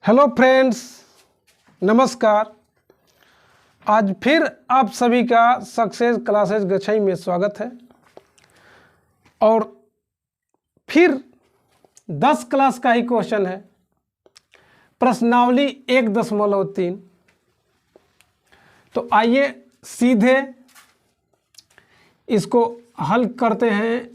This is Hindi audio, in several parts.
हेलो फ्रेंड्स, नमस्कार। आज फिर आप सभी का सक्सेस क्लासेस गछई में स्वागत है। और फिर 10 क्लास का ही क्वेश्चन है, प्रश्नावली 1.3। तो आइए सीधे इसको हल करते हैं।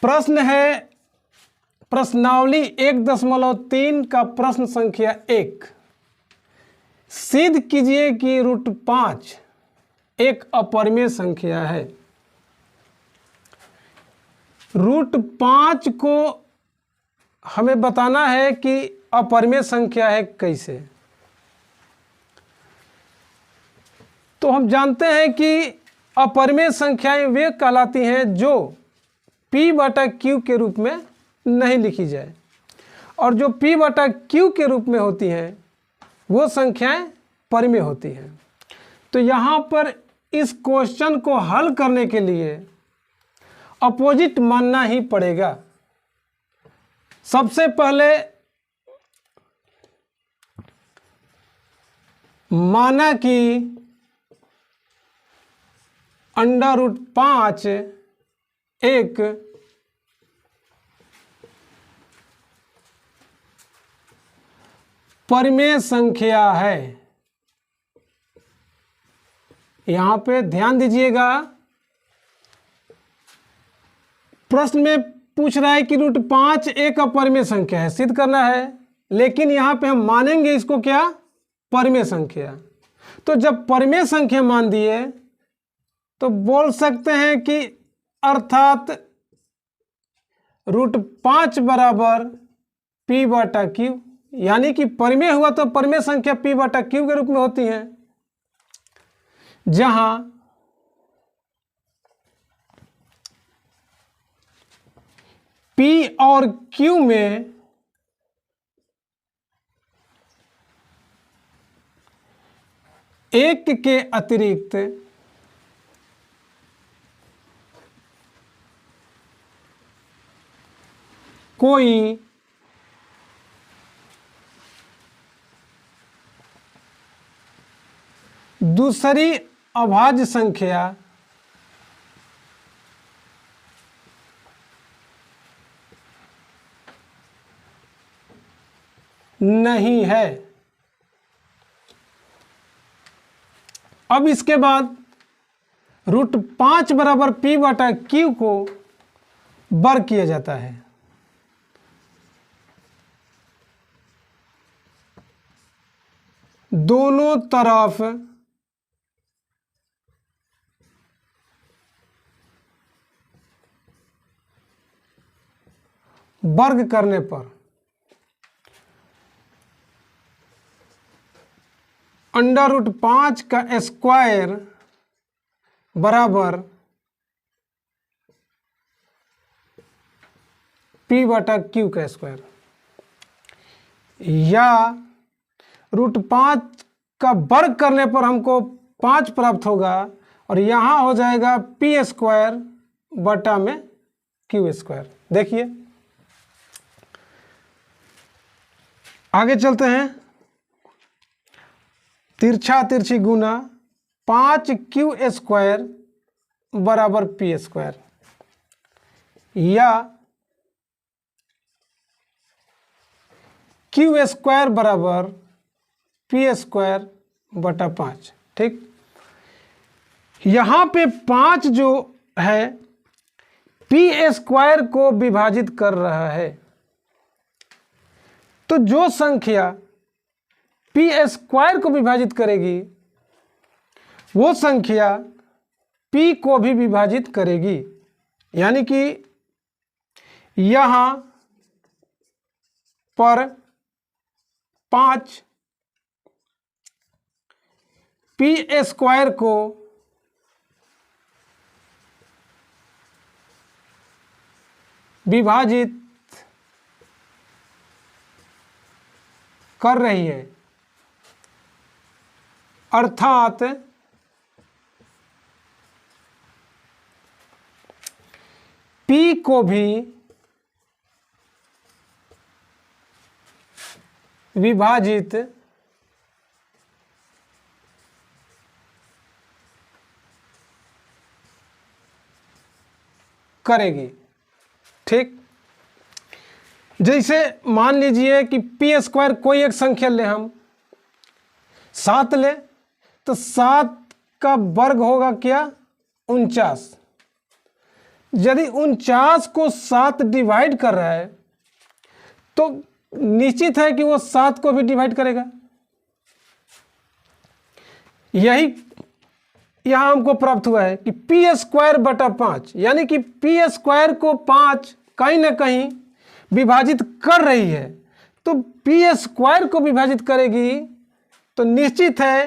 प्रश्न है प्रश्नावली 1.3 का प्रश्न संख्या 1। सिद्ध कीजिए कि √5 एक अपरिमेय संख्या है। √5 को हमें बताना है कि अपरिमेय संख्या है कैसे। तो हम जानते हैं कि अपरिमेय संख्याएं वे कहलाती हैं जो P/Q के रूप में नहीं लिखी जाए, और जो P/Q के रूप में होती हैं वो संख्याएं परिमेय होती हैं। तो यहाँ पर इस क्वेश्चन को हल करने के लिए अपोजिट मानना ही पड़ेगा। सबसे पहले माना कि √5 एक परिमेय संख्या है। यहां पे ध्यान दीजिएगा, प्रश्न में पूछ रहा है कि √5 एक अपरिमेय संख्या है, सिद्ध करना है। लेकिन यहां पे हम मानेंगे इसको क्या? परिमेय संख्या। तो जब परिमेय संख्या मान दिए तो बोल सकते हैं कि अर्थात √5 बराबर P/Q, यानी कि परिमेय हुआ तो परिमेय संख्या P/Q के रूप में होती है, जहां P और Q में एक के अतिरिक्त कोई दूसरी अभाज्य संख्या नहीं है। अब इसके बाद √5 बराबर P/Q को वर्ग किया जाता है। दोनों तरफ वर्ग करने पर √5 का स्क्वायर बराबर P/Q का स्क्वायर, या √5 का वर्ग करने पर हमको 5 प्राप्त होगा, और यहाँ हो जाएगा P² बटा में Q²। देखिए आगे चलते हैं। तिरछा तिरछी गुना 5Q² बराबर P², या Q² बराबर P² बटा 5। ठीक, यहाँ पे 5 जो है P² को विभाजित कर रहा है। तो जो संख्या P² को विभाजित करेगी वो संख्या P को भी विभाजित करेगी, यानी कि यहाँ पर 5 P² को विभाजित कर रही है, अर्थात P को भी विभाजित करेगी। ठीक, जैसे मान लीजिए कि पी स्क्वायर कोई एक संख्या ले, हम 7 ले, तो 7 का वर्ग होगा क्या, 49। यदि 49 को 7 डिवाइड कर रहा है तो निश्चित है कि वो 7 को भी डिवाइड करेगा। यही यहां हमको प्राप्त हुआ है कि पी स्क्वायर बटा 5, यानी कि पी स्क्वायर को 5 कहीं ना कहीं विभाजित कर रही है, तो पी स्क्वायर को विभाजित करेगी तो निश्चित है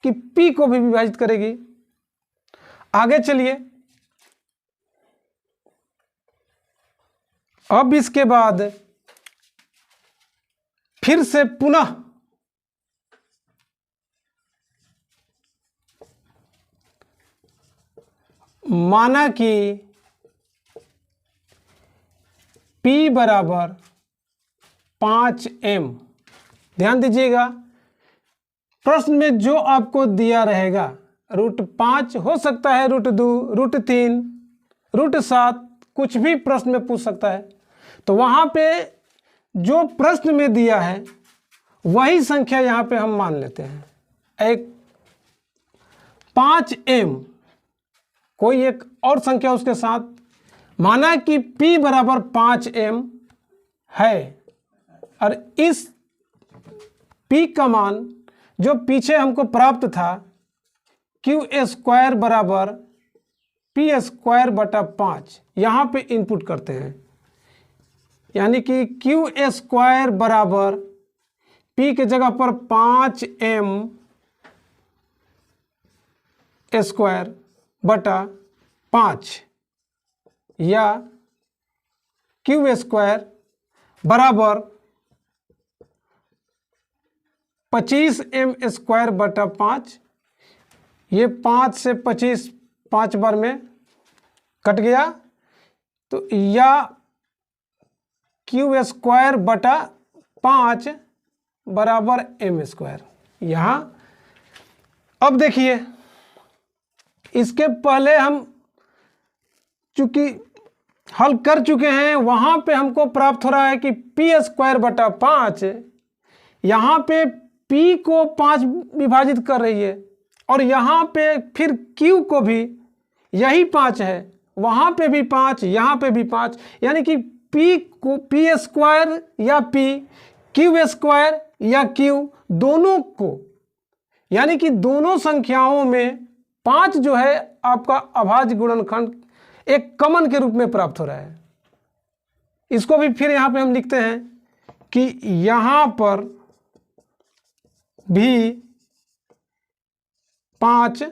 कि पी को भी विभाजित करेगी। आगे चलिए, अब इसके बाद फिर से पुनः माना कि P बराबर 5m। ध्यान दीजिएगा, प्रश्न में जो आपको दिया रहेगा √5 हो सकता है, √2, √3, √7, कुछ भी प्रश्न में पूछ सकता है। तो वहां पे जो प्रश्न में दिया है वही संख्या यहां पे हम मान लेते हैं। एक 5m, कोई एक और संख्या उसके साथ, माना कि P बराबर 5m है, और इस P का मान जो पीछे हमको प्राप्त था क्यू स्क्वायर बराबर पी स्क्वायर बटा 5, यहाँ पे इनपुट करते हैं, यानी कि क्यू स्क्वायर बराबर P के जगह पर 5m स्क्वायर बटा 5 या क्यू स्क्वायर बराबर 25m स्क्वायर बटा 5। ये 5 से 25 5 बार में कट गया, तो या क्यू स्क्वायर बटा 5 बराबर m स्क्वायर। यहाँ अब देखिए, इसके पहले हम चूंकि हल कर चुके हैं, वहां पे हमको प्राप्त हो रहा है कि पी स्क्वायर बटा 5, यहाँ पे P को 5 विभाजित कर रही है, और यहाँ पे फिर Q को भी यही 5 है, वहाँ पे भी 5, यहाँ पे भी 5, यानी कि P को P स्क्वायर या P, Q स्क्वायर या Q, दोनों को, यानी कि दोनों संख्याओं में 5 जो है आपका अभाज्य गुणनखंड एक कॉमन के रूप में प्राप्त हो रहा है। इसको भी फिर यहाँ पे हम लिखते हैं कि यहाँ पर भी 5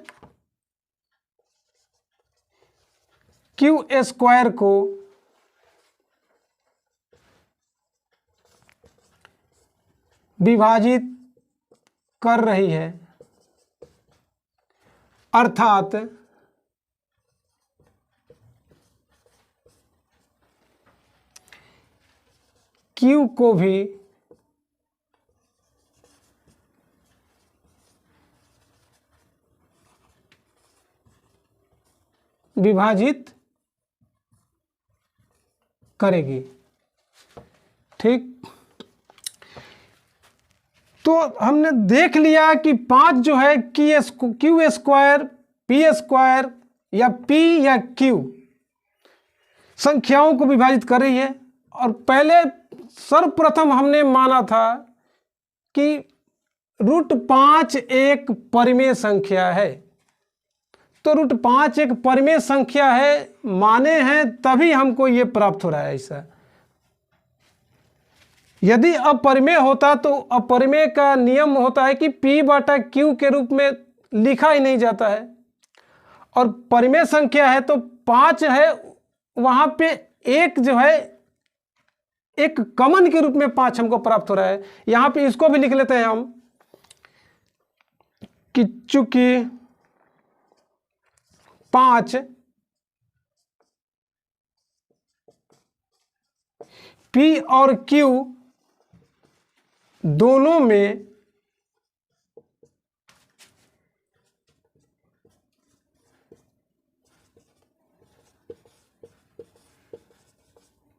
क्यू स्क्वायर को विभाजित कर रही है, अर्थात Q को भी विभाजित करेगी। ठीक, तो हमने देख लिया कि 5 जो है क्यू स्क्वायर, पी स्क्वायर या P या Q संख्याओं को विभाजित कर रही है, और पहले सर्वप्रथम हमने माना था कि √5 एक परिमेय संख्या है। तो √5 एक परिमेय संख्या है माने हैं, तभी हमको ये प्राप्त हो रहा है ऐसा। यदि अपरिमेय होता तो अपरिमेय का नियम होता है कि P बटा Q के रूप में लिखा ही नहीं जाता है, और परिमेय संख्या है तो 5 है, वहां पे एक जो है एक कॉमन के रूप में 5 हमको प्राप्त हो रहा है। यहां पे इसको भी लिख लेते हैं हम कि चूंकि 5 P और Q दोनों में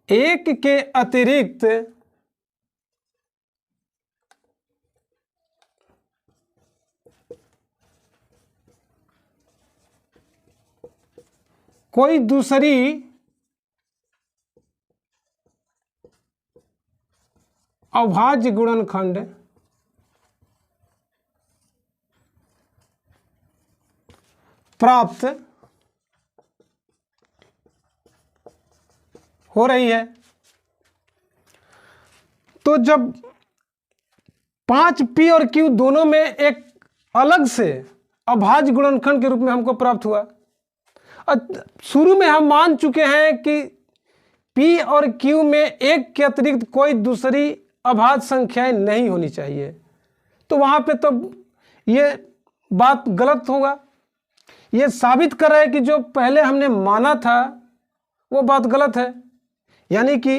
एक के अतिरिक्त कोई दूसरी अभाज्य गुणनखंड प्राप्त हो रही है। तो जब 5p और q दोनों में एक अलग से अभाज्य गुणनखंड के रूप में हमको प्राप्त हुआ, शुरू में हम मान चुके हैं कि p और q में एक के अतिरिक्त कोई दूसरी अभाज्य संख्याएं नहीं होनी चाहिए, तो वहां पे तो ये बात गलत होगा। ये साबित कर रहा है कि जो पहले हमने माना था वो बात गलत है। यानी कि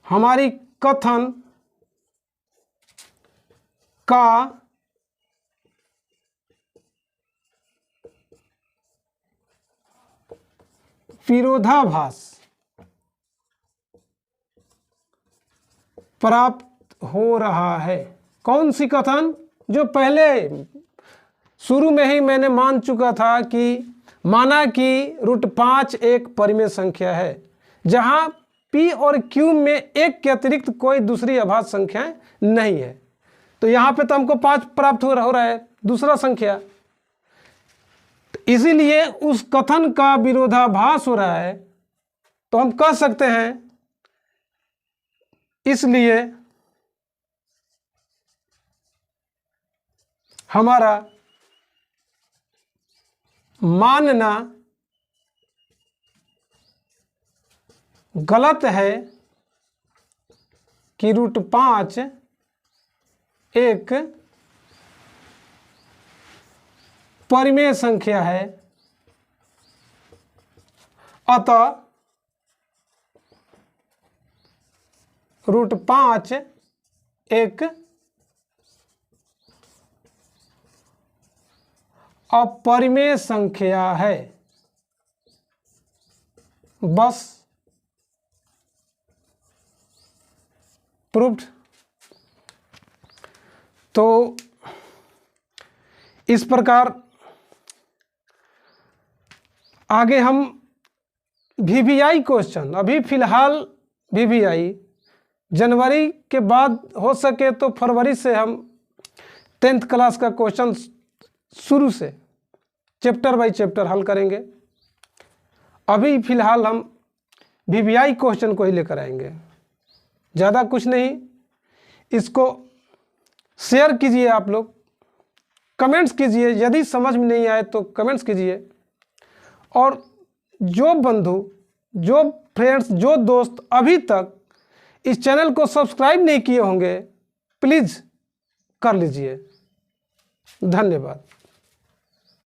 हमारी कथन का विरोधाभास प्राप्त हो रहा है। कौन सी कथन? जो पहले शुरू में ही मैंने मान चुका था कि माना कि √5 एक परिमेय संख्या है जहां p और q में एक के अतिरिक्त कोई दूसरी अभाज्य संख्या नहीं है। तो यहां पे तो हमको 5 प्राप्त हो रहा है, दूसरा संख्या, इसीलिए उस कथन का विरोधाभास हो रहा है। तो हम कह सकते हैं इसलिए हमारा मानना गलत है कि √5 एक परिमेय संख्या है, अतः √5 एक अपरिमेय संख्या है। बस प्रूव्ड। तो इस प्रकार आगे हम VVI क्वेश्चन, अभी फिलहाल VVI, जनवरी के बाद हो सके तो फरवरी से हम 10th क्लास का क्वेश्चन शुरू से चैप्टर बाय चैप्टर हल करेंगे। अभी फिलहाल हम VVI क्वेश्चन को ही लेकर आएंगे, ज़्यादा कुछ नहीं। इसको शेयर कीजिए, आप लोग कमेंट्स कीजिए, यदि समझ में नहीं आए तो कमेंट्स कीजिए। और जो बंधु, जो फ्रेंड्स, जो दोस्त अभी तक इस चैनल को सब्सक्राइब नहीं किए होंगे, प्लीज़ कर लीजिए। धन्यवाद।